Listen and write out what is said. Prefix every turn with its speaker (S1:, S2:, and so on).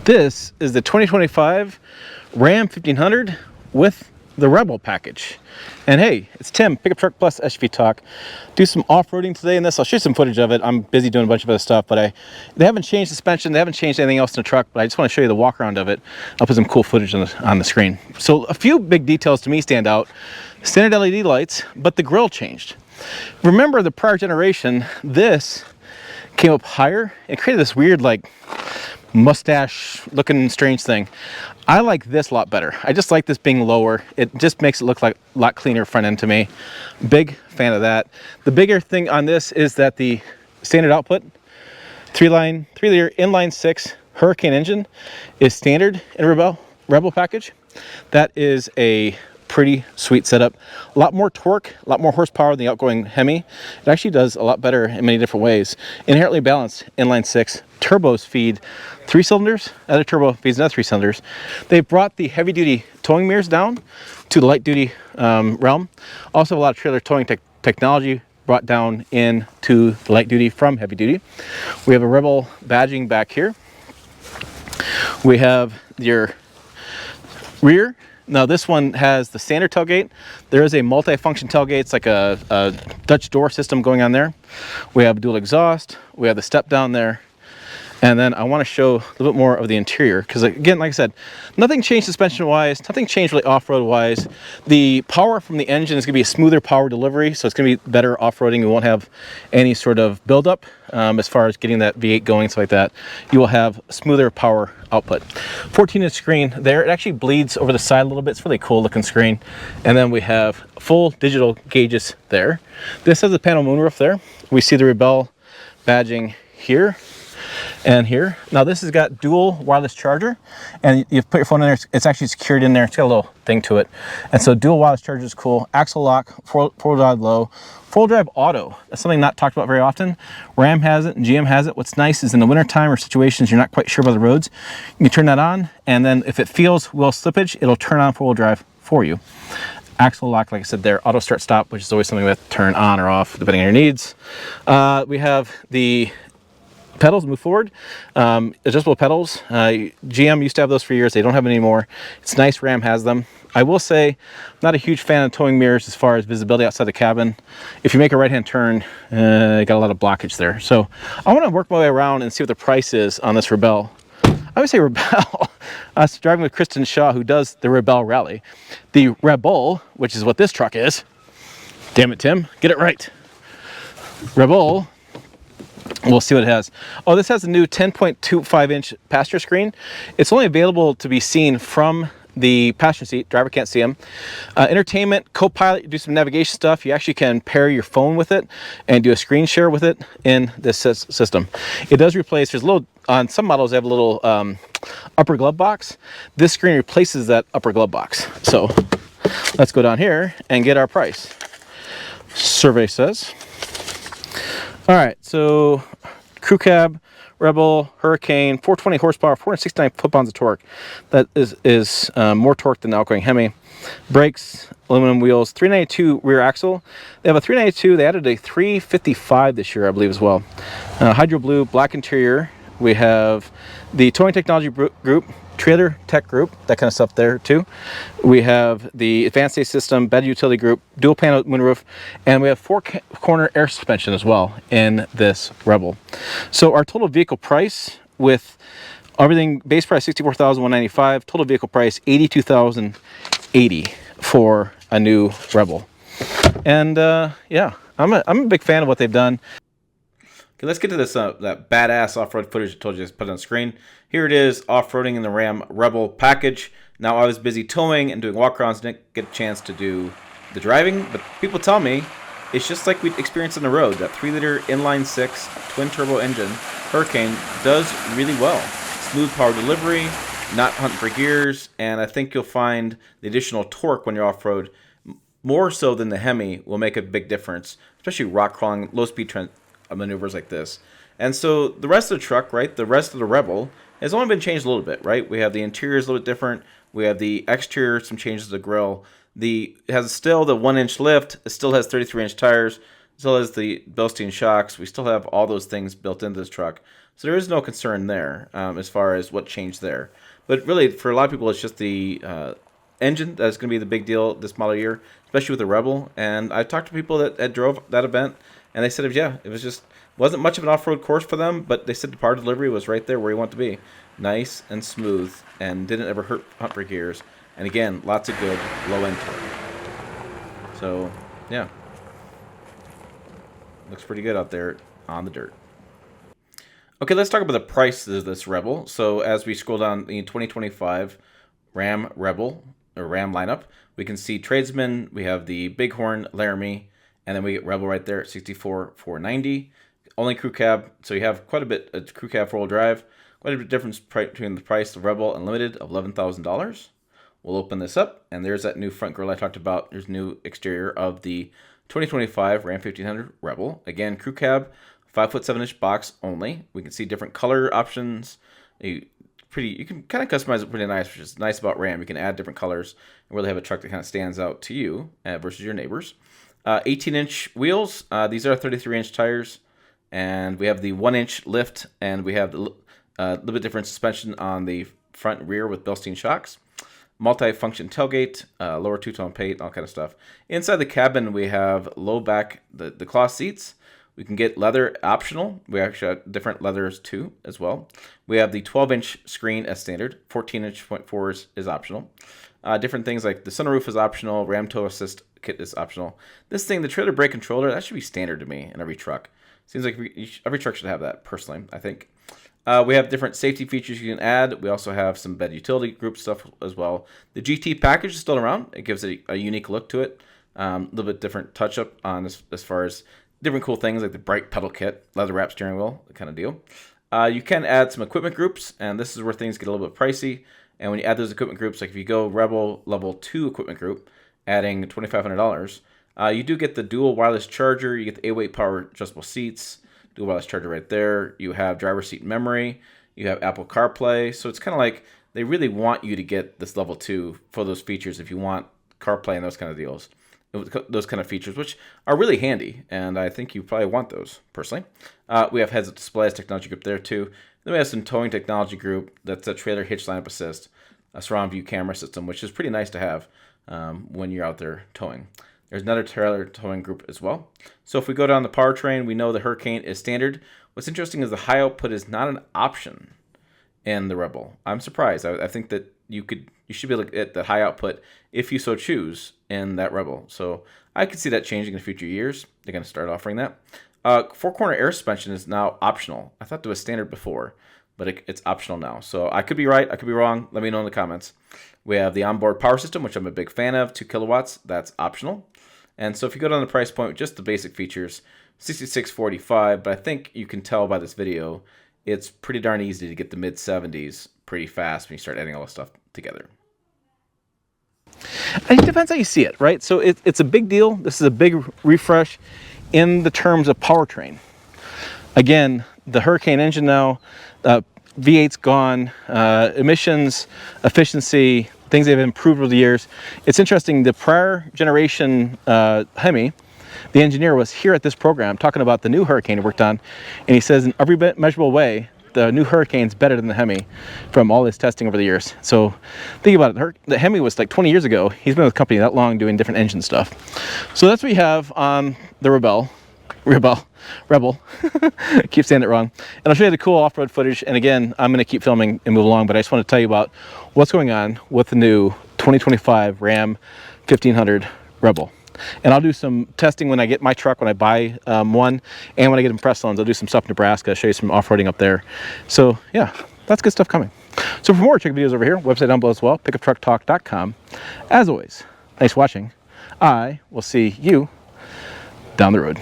S1: This is the 2025 Ram 1500 with the Rebel package. And hey, it's Tim, Pickup Truck Plus SUV Talk. Do some off-roading today in this. I'll show you some footage of it. I'm busy doing a bunch of other stuff, but they haven't changed suspension, they haven't changed anything else in the truck, but I just want to show you the walk around of it. I'll put some cool footage on the screen. So a few big details to me stand out. Standard LED lights, but the grille changed. Remember the prior generation, this came up higher and created this weird like mustache looking strange thing. I like this a lot better. I just like this being lower. It just makes it look like a lot cleaner front end to me. Big fan of that. The bigger thing on this is that the standard output 3-liter inline 6 Hurricane engine is standard in Rebel package. That is a pretty sweet setup. A lot more torque, a lot more horsepower than the outgoing Hemi. It actually does a lot better in many different ways. Inherently balanced inline 6. Turbos feed 3 cylinders, other turbo feeds another 3 cylinders. They've brought the heavy duty towing mirrors down to the light duty realm. Also a lot of trailer towing technology brought down into the light duty from heavy duty. We have a Rebel badging back here. We have your rear. Now this one has the standard tailgate. There is a multi-function tailgate. It's like a Dutch door system going on there. We have dual exhaust. We have the step down there. And then I want to show a little bit more of the interior because, again, like I said, nothing changed suspension-wise, nothing changed really off-road-wise. The power from the engine is going to be a smoother power delivery, so it's going to be better off-roading. We won't have any sort of buildup as far as getting that V8 going, stuff like that. You will have smoother power output. 14-inch screen there. It actually bleeds over the side a little bit. It's a really cool-looking screen. And then we have full digital gauges there. This has a panel moonroof there. We see the Rebel badging here and here. Now this has got dual wireless charger, and you put your phone in there. It's actually secured in there. It's got a little thing to it, and so dual wireless charger is cool. Axle lock, four-wheel drive low, four-wheel drive auto. That's something not talked about very often. Ram has it and GM has it. What's nice is in the wintertime or situations you're not quite sure about the roads, you can turn that on, and then if it feels wheel slippage, it'll turn on four-wheel drive for you. Axle lock, like I said there, auto start stop, which is always something we have to turn on or off depending on your needs. We have the pedals move forward, adjustable pedals. GM used to have those for years. They don't have them anymore. It's nice Ram has them. I will say, I'm not a huge fan of towing mirrors as far as visibility outside the cabin. If you make a right-hand turn, you got a lot of blockage there. So I want to work my way around and see what the price is on this Rebel. I would say Rebel. I was driving with Kristen Shaw, who does the Rebel Rally. The Rebel, which is what this truck is. Damn it, Tim, get it right. Rebel. We'll see what it has. Oh, this has a new 10.25-inch passenger screen. It's only available to be seen from the passenger seat. Driver can't see them. Entertainment, co-pilot, you do some navigation stuff. You actually can pair your phone with it and do a screen share with it in this system. It does replace, there's a little, on some models they have a little upper glove box. This screen replaces that upper glove box. So let's go down here and get our price. Survey says. All right, so crew cab, Rebel, Hurricane, 420 horsepower, 469 foot-pounds of torque. That is more torque than the outgoing Hemi. Brakes, aluminum wheels, 392 rear axle. They have a 392. They added a 355 this year, I believe, as well. Hydro blue, black interior. We have the towing technology group, trailer tech group, that kind of stuff there too. We have the advanced safety system, bed utility group, dual panel moonroof, and we have 4-corner air suspension as well in this Rebel. So our total vehicle price with everything, base price $64,195, total vehicle price $82,080 for a new Rebel. And yeah, I'm a big fan of what they've done. Okay, let's get to this that badass off-road footage I told you to put on the screen. Here it is, off-roading in the Ram Rebel package. Now, I was busy towing and doing walk-arounds, didn't get a chance to do the driving, but people tell me it's just like we experienced on the road. That 3-liter inline 6 twin-turbo engine, Hurricane, does really well. Smooth power delivery, not hunting for gears, and I think you'll find the additional torque when you're off-road, more so than the Hemi, will make a big difference, especially rock crawling, low-speed maneuvers like this. And so the rest of the truck, right, the rest of the Rebel has only been changed a little bit, right? We have the interior is a little bit different. We have the exterior, some changes to the grille. It has still the 1-inch lift. It still has 33-inch tires. as well as the Bilstein shocks. We still have all those things built into this truck, so there is no concern there as far as what changed there. But really, for a lot of people, it's just the engine that's going to be the big deal this model year, especially with the Rebel. And I talked to people that drove that event, and they said, yeah, it was just wasn't much of an off-road course for them, but they said the power delivery was right there where you want to be, nice and smooth, and didn't ever hunt for gears. And again, lots of good low-end torque. So yeah, looks pretty good out there on the dirt. Okay, let's talk about the price of this Rebel. So as we scroll down the 2025 Ram Rebel or Ram lineup, we can see Tradesman, we have the Bighorn, Laramie, and then we get Rebel right there at $64,490. Only crew cab, so you have quite a bit of crew cab four-wheel drive. Quite a bit of difference between the price of Rebel and Limited of $11,000. We'll open this up, and there's that new front grille I talked about. There's new exterior of the 2025 Ram 1500 Rebel. Again, crew cab, 5'7" box only. We can see different color options. You can kind of customize it pretty nice, which is nice about Ram. You can add different colors and really have a truck that kind of stands out to you versus your neighbors. 18-inch wheels. These are 33-inch tires. And we have the 1-inch lift, and we have the little bit different suspension on the front and rear with Bilstein shocks. Multi-function tailgate, lower two-tone paint, all kind of stuff. Inside the cabin, we have low back, the cloth seats. We can get leather optional. We actually have different leathers too as well. We have the 12-inch screen as standard. 14-inch .4 is optional. Different things like the sunroof is optional. Ram tow assist kit is optional. This thing, the trailer brake controller, that should be standard to me in every truck. Seems like every truck should have that, personally, I think. We have different safety features you can add. We also have some bed utility group stuff as well. The GT package is still around. It gives it a unique look to it. A little bit different touch-up on as far as different cool things like the bright pedal kit, leather wrap steering wheel, kind of deal. You can add some equipment groups, and this is where things get a little bit pricey. And when you add those equipment groups, like if you go Rebel Level 2 equipment group, adding $2,500, you do get the dual wireless charger. You get the 8-way power adjustable seats, dual wireless charger right there. You have driver's seat memory. You have Apple CarPlay. So it's kind of like they really want you to get this level 2 for those features if you want CarPlay and those kind of deals. Those kind of features, which are really handy, and I think you probably want those, personally. We have heads-up displays, technology group there too. Then we have some towing technology group. That's a trailer hitch lineup assist, a surround view camera system, which is pretty nice to have when you're out there towing. There's another trailer towing group as well. So if we go down the powertrain, we know the Hurricane is standard. What's interesting is the high output is not an option in the Rebel. I'm surprised. I think that you should be able to get the high output if you so choose in that Rebel. So I could see that changing in future years. They're going to start offering that. Four-corner air suspension is now optional. I thought it was standard before, but it's optional now. So I could be right. I could be wrong. Let me know in the comments. We have the onboard power system, which I'm a big fan of, 2 kilowatts. That's optional. And so if you go down the price point with just the basic features, $66.45, but I think you can tell by this video, it's pretty darn easy to get the mid-70s pretty fast when you start adding all this stuff together. It depends how you see it, right? So it's a big deal. This is a big refresh in the terms of powertrain. Again, the Hurricane engine now, V8's gone, emissions, efficiency, things they've improved over the years. It's interesting, the prior generation Hemi, the engineer was here at this program talking about the new Hurricane he worked on, and he says in every measurable way, the new Hurricane's better than the Hemi from all his testing over the years. So think about it, the Hemi was like 20 years ago. He's been with the company that long doing different engine stuff. So that's what we have on the Rebel. I keep saying it wrong. And I'll show you the cool off-road footage. And again, I'm going to keep filming and move along, but I just want to tell you about what's going on with the new 2025 Ram 1500 Rebel. And I'll do some testing when I get my truck, when I buy one, and when I get in press loans. I'll do some stuff in Nebraska, show you some off-roading up there. So yeah, that's good stuff coming. So for more, check videos over here, website down below as well, pickuptrucktalk.com. As always, thanks for watching. I will see you down the road.